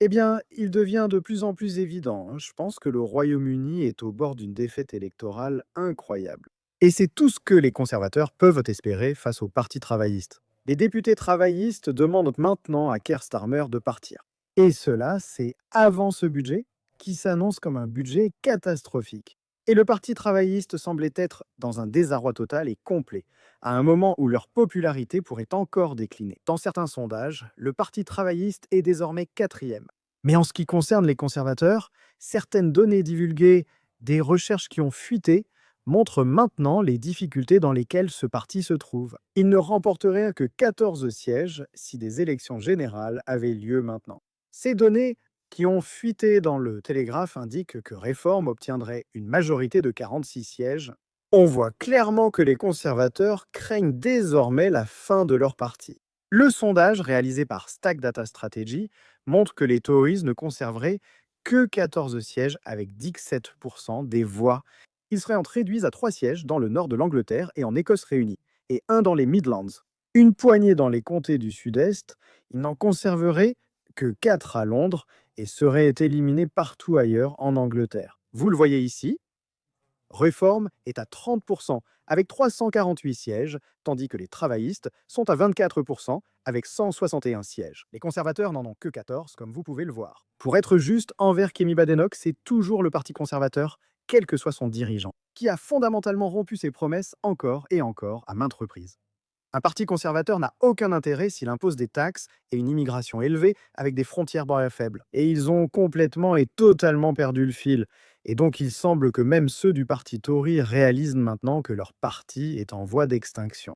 Eh bien, il devient de plus en plus évident, hein. Je pense que le Royaume-Uni est au bord d'une défaite électorale incroyable. Et c'est tout ce que les conservateurs peuvent espérer face au Parti travailliste. Les députés travaillistes demandent maintenant à Keir Starmer de partir. Et cela, c'est avant ce budget, qui s'annonce comme un budget catastrophique. Et le Parti travailliste semblait être dans un désarroi total et complet, à un moment où leur popularité pourrait encore décliner. Dans certains sondages, le Parti travailliste est désormais quatrième. Mais en ce qui concerne les conservateurs, certaines données divulguées des recherches qui ont fuité montrent maintenant les difficultés dans lesquelles ce parti se trouve. Il ne remporterait que 14 sièges si des élections générales avaient lieu maintenant. Ces données qui ont fuité dans le Télégraphe indiquent que Réforme obtiendrait une majorité de 46 sièges. On voit clairement que les conservateurs craignent désormais la fin de leur parti. Le sondage réalisé par Stack Data Strategy montre que les Tories ne conserveraient que 14 sièges avec 17% des voix. Ils seraient réduits à 3 sièges dans le nord de l'Angleterre et en Écosse réunie, et un dans les Midlands. Une poignée dans les comtés du sud-est, ils n'en conserveraient que 4 à Londres et seraient éliminés partout ailleurs en Angleterre. Vous le voyez ici, Réforme est à 30% avec 348 sièges, tandis que les travaillistes sont à 24% avec 161 sièges. Les conservateurs n'en ont que 14, comme vous pouvez le voir. Pour être juste envers Kemi Badenoch, c'est toujours le Parti conservateur, quel que soit son dirigeant, qui a fondamentalement rompu ses promesses encore et encore à maintes reprises. Un parti conservateur n'a aucun intérêt s'il impose des taxes et une immigration élevée avec des frontières barrières faibles. Et ils ont complètement et totalement perdu le fil. Et donc il semble que même ceux du parti Tory réalisent maintenant que leur parti est en voie d'extinction.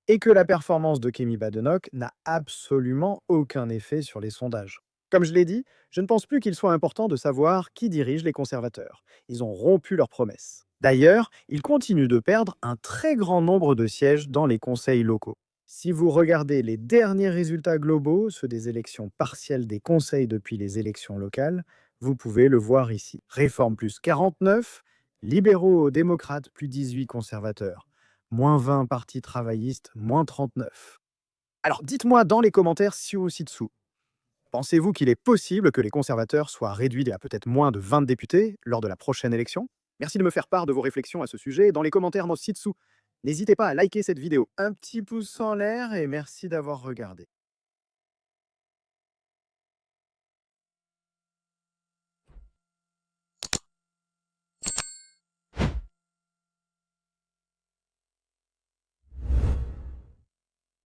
Et que la performance de Kemi Badenoch n'a absolument aucun effet sur les sondages. Comme je l'ai dit, je ne pense plus qu'il soit important de savoir qui dirige les conservateurs. Ils ont rompu leurs promesses. D'ailleurs, ils continuent de perdre un très grand nombre de sièges dans les conseils locaux. Si vous regardez les derniers résultats globaux, ceux des élections partielles des conseils depuis les élections locales, vous pouvez le voir ici. Réforme plus 49, libéraux démocrates plus 18 conservateurs, moins 20 partis travaillistes, moins 39. Alors dites-moi dans les commentaires ci-dessous, pensez-vous qu'il est possible que les conservateurs soient réduits à peut-être moins de 20 députés lors de la prochaine élection? Merci de me faire part de vos réflexions à ce sujet dans les commentaires ci-dessous. N'hésitez pas à liker cette vidéo. Un petit pouce en l'air et merci d'avoir regardé.